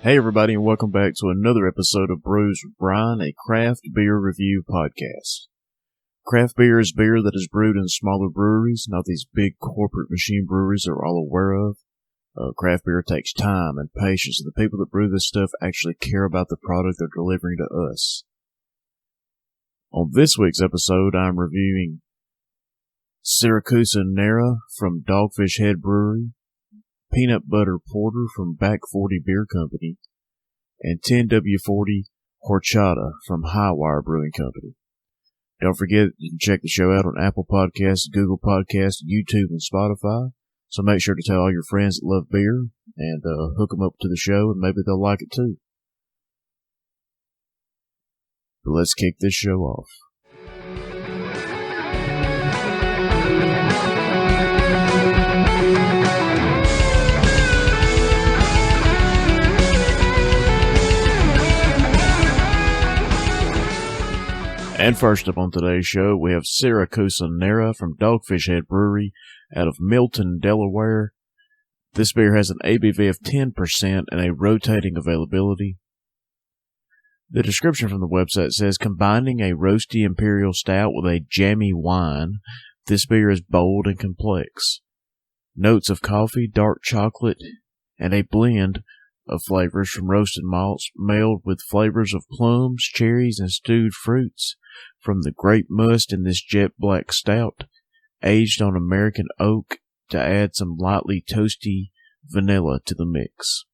Hey everybody, and welcome back to another episode of Brews with Brian, a craft beer review podcast. Craft beer is beer that is brewed in smaller breweries, not these big corporate machine breweries that we're all aware of. Craft beer takes time and patience, and the people that brew this stuff actually care about the product they're delivering to us. On this week's episode, I'm reviewing Siracusa Nera from Dogfish Head Brewery, Peanut Butter Porter from Back 40 Beer Company, and 10W-40 Horchata from Hi-Wire Brewing Company. Don't forget, you can check the show out on Apple Podcasts, Google Podcasts, YouTube, and Spotify. So make sure to tell all your friends that love beer and hook them up to the show, and maybe they'll like it too. But let's kick this show off. And first up on today's show, we have Siracusa Nera from Dogfish Head Brewery out of Milton, Delaware. This beer has an ABV of 10% and a rotating availability. The description from the website says, combining a roasty imperial stout with a jammy wine, this beer is bold and complex. Notes of coffee, dark chocolate, and a blend of flavors from roasted malts melded with flavors of plums, cherries, and stewed fruits from the grape must in this jet black stout, aged on American oak to add some lightly toasty vanilla to the mix.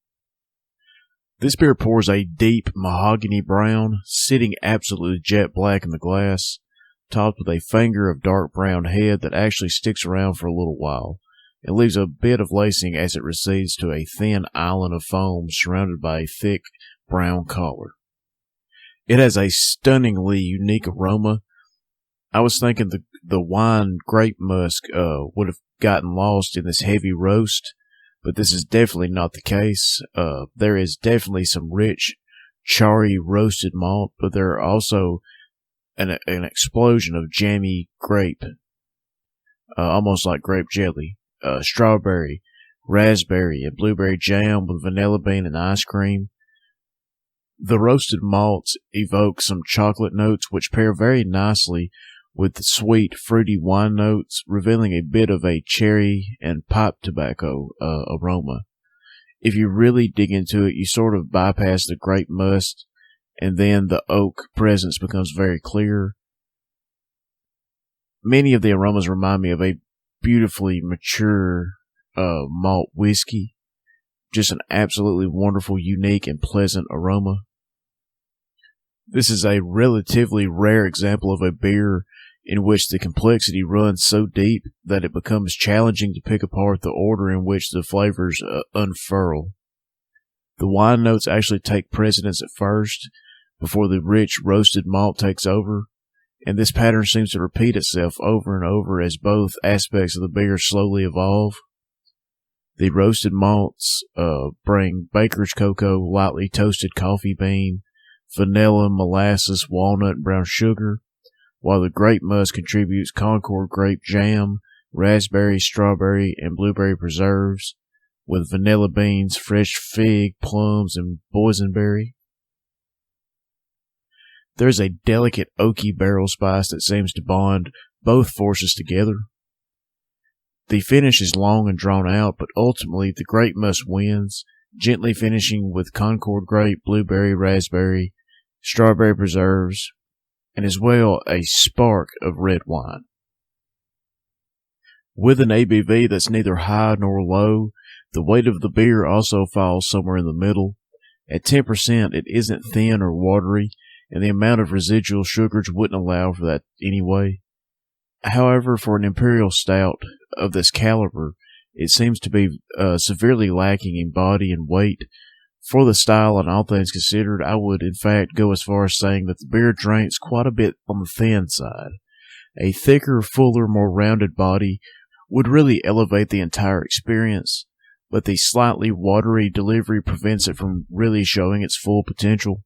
This beer pours a deep mahogany brown, sitting absolutely jet black in the glass, topped with a finger of dark brown head that actually sticks around for a little while. It leaves a bit of lacing as it recedes to a thin island of foam surrounded by a thick brown collar. It has a stunningly unique aroma. I was thinking the wine grape musk would have gotten lost in this heavy roast, but this is definitely not the case. There is definitely some rich, charry roasted malt, but there are also an explosion of jammy grape, almost like grape jelly. Strawberry, raspberry, and blueberry jam with vanilla bean and ice cream. The roasted malts evoke some chocolate notes which pair very nicely with the sweet, fruity wine notes, revealing a bit of a cherry and pipe tobacco aroma. If you really dig into it, you sort of bypass the grape must, and then the oak presence becomes very clear. Many of the aromas remind me of a beautifully mature malt whiskey. Just an absolutely wonderful, unique, and pleasant aroma. This is a relatively rare example of a beer in which the complexity runs so deep that it becomes challenging to pick apart the order in which the flavors unfurl. The wine notes actually take precedence at first, before the rich roasted malt takes over, and this pattern seems to repeat itself over and over as both aspects of the beer slowly evolve. The roasted malts bring baker's cocoa, lightly toasted coffee bean, vanilla, molasses, walnut, and brown sugar, while the grape must contributes Concord grape jam, raspberry, strawberry, and blueberry preserves, with vanilla beans, fresh fig, plums, and boysenberry. There's a delicate oaky barrel spice that seems to bond both forces together. The finish is long and drawn out, but ultimately the grape must wins, gently finishing with Concord grape, blueberry, raspberry, strawberry preserves, and as well a spark of red wine. With an ABV that's neither high nor low, the weight of the beer also falls somewhere in the middle. At 10%, it isn't thin or watery, and the amount of residual sugars wouldn't allow for that anyway. However, for an imperial stout of this caliber, it seems to be severely lacking in body and weight. For the style and all things considered, I would in fact go as far as saying that the beer drinks quite a bit on the thin side. A thicker, fuller, more rounded body would really elevate the entire experience, but the slightly watery delivery prevents it from really showing its full potential.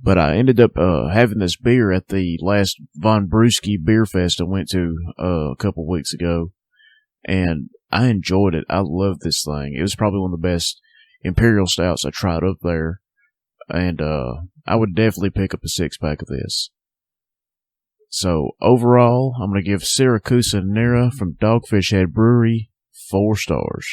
But I ended up having this beer at the last Von Brewski Beer Fest I went to a couple weeks ago, and I enjoyed it. I loved this thing. It was probably one of the best imperial stouts I tried up there, and I would definitely pick up a 6-pack of this. So overall, I'm going to give Siracusa Nera from Dogfish Head Brewery 4 stars.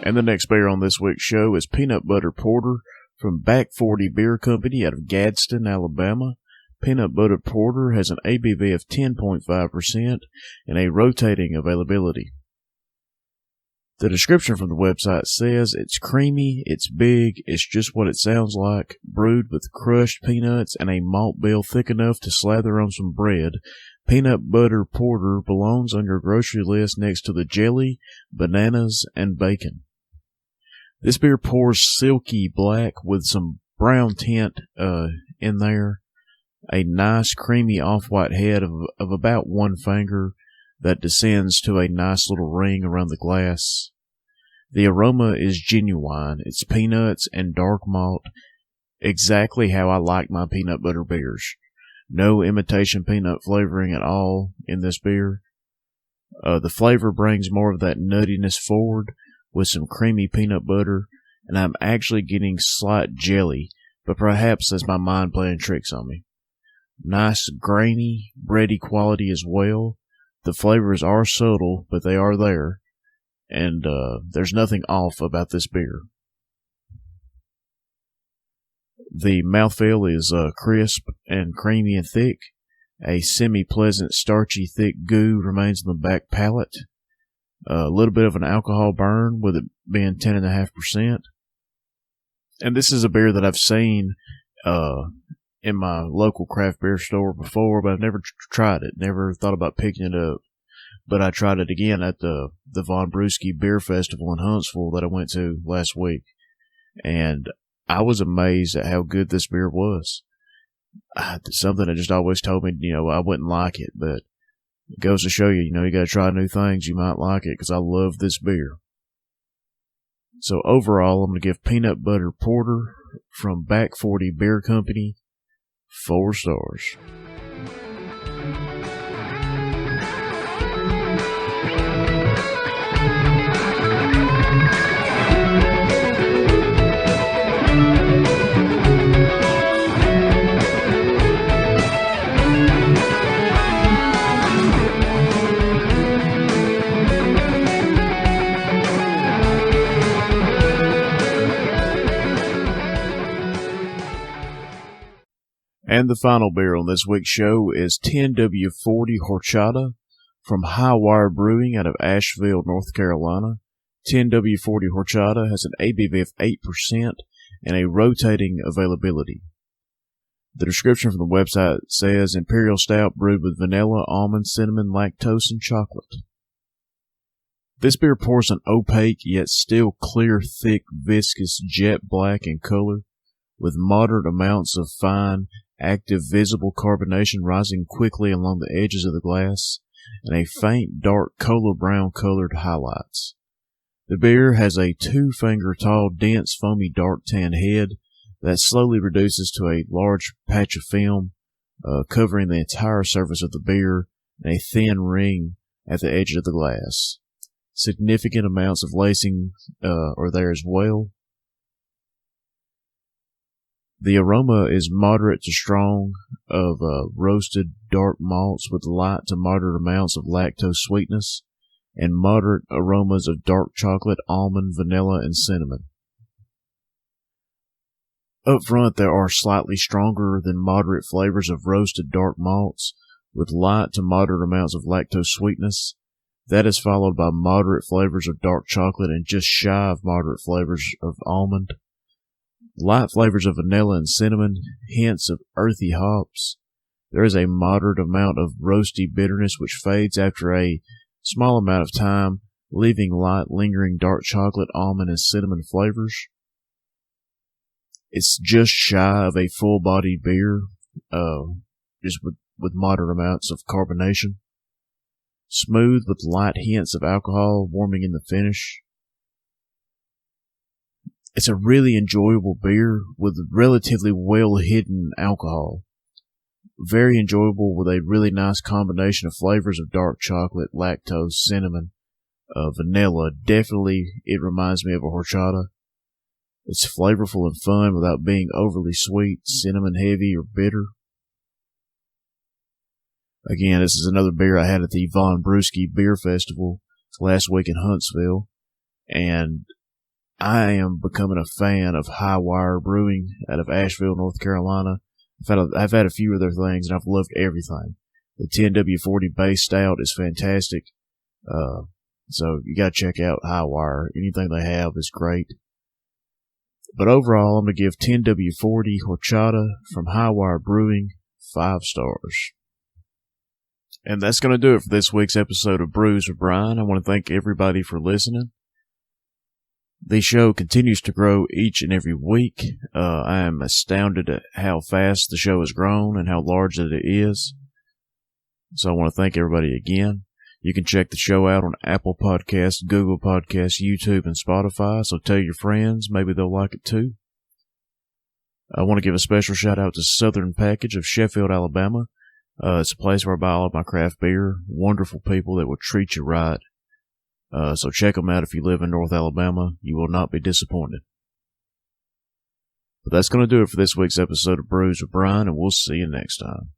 And the next beer on this week's show is Peanut Butter Porter from Back 40 Beer Company out of Gadsden, Alabama. Peanut Butter Porter has an ABV of 10.5% and a rotating availability. The description from the website says it's creamy, it's big, it's just what it sounds like, brewed with crushed peanuts and a malt bill thick enough to slather on some bread. Peanut Butter Porter belongs on your grocery list next to the jelly, bananas, and bacon. This beer pours silky black with some brown tint in there. A nice creamy off-white head of about 1 finger that descends to a nice little ring around the glass. The aroma is genuine. It's peanuts and dark malt, exactly how I like my peanut butter beers. No imitation peanut flavoring at all in this beer. The flavor brings more of that nuttiness forward with some creamy peanut butter, and I'm actually getting slight jelly, but perhaps that's my mind playing tricks on me. Nice grainy, bready quality as well. The flavors are subtle, but they are there, and there's nothing off about this beer. The mouthfeel is crisp and creamy and thick. A semi-pleasant, starchy, thick goo remains in the back palate. A little bit of an alcohol burn, with it being 10.5%. And this is a beer that I've seen in my local craft beer store before, but I've never tried it. Never thought about picking it up. But I tried it again at the Von Brewski Beer Festival in Huntsville that I went to last week. And I was amazed at how good this beer was. Something that just always told me, I wouldn't like it, but it goes to show you, you got to try new things. You might like it, because I love this beer. So overall, I'm going to give Peanut Butter Porter from Back 40 Beer Company 4 stars. And the final beer on this week's show is 10W-40 Horchata from Hi-Wire Brewing out of Asheville, North Carolina. 10W-40 Horchata has an ABV of 8% and a rotating availability. The description from the website says Imperial Stout brewed with vanilla, almond, cinnamon, lactose, and chocolate. This beer pours an opaque yet still clear, thick, viscous jet black in color, with moderate amounts of fine, active, visible carbonation rising quickly along the edges of the glass, and a faint, dark, cola brown colored highlights. The beer has a 2-finger tall, dense, foamy, dark tan head that slowly reduces to a large patch of film, covering the entire surface of the beer, and a thin ring at the edge of the glass. Significant amounts of lacing are there as well. The aroma is moderate to strong of roasted dark malts with light to moderate amounts of lactose sweetness, and moderate aromas of dark chocolate, almond, vanilla, and cinnamon. Up front, there are slightly stronger than moderate flavors of roasted dark malts with light to moderate amounts of lactose sweetness. That is followed by moderate flavors of dark chocolate and just shy of moderate flavors of almond. Light flavors of vanilla and cinnamon, hints of earthy hops. There is a moderate amount of roasty bitterness which fades after a small amount of time, leaving light, lingering dark chocolate, almond, and cinnamon flavors. It's just shy of a full-bodied beer, just with moderate amounts of carbonation. Smooth with light hints of alcohol warming in the finish. It's a really enjoyable beer with relatively well-hidden alcohol. Very enjoyable with a really nice combination of flavors of dark chocolate, lactose, cinnamon, vanilla. Definitely, it reminds me of a horchata. It's flavorful and fun without being overly sweet, cinnamon heavy, or bitter. Again, this is another beer I had at the Von Brewski Beer Festival last week in Huntsville, and I am becoming a fan of Hi-Wire Brewing out of Asheville, North Carolina. I've had a few of their things, and I've loved everything. The 10W-40 Base Stout is fantastic, so you gotta check out Hi-Wire. Anything they have is great. But overall, I'm gonna give 10W-40 Horchata from Hi-Wire Brewing 5 stars. And that's going to do it for this week's episode of Brews with Brian. I want to thank everybody for listening. The show continues to grow each and every week. I am astounded at how fast the show has grown and how large that it is. So I want to thank everybody again. You can check the show out on Apple Podcasts, Google Podcasts, YouTube, and Spotify. So tell your friends. Maybe they'll like it too. I want to give a special shout out to Southern Package of Sheffield, Alabama. It's a place where I buy all of my craft beer. Wonderful people that will treat you right. So check them out if you live in North Alabama. You will not be disappointed. But that's going to do it for this week's episode of Brews with Brian, and we'll see you next time.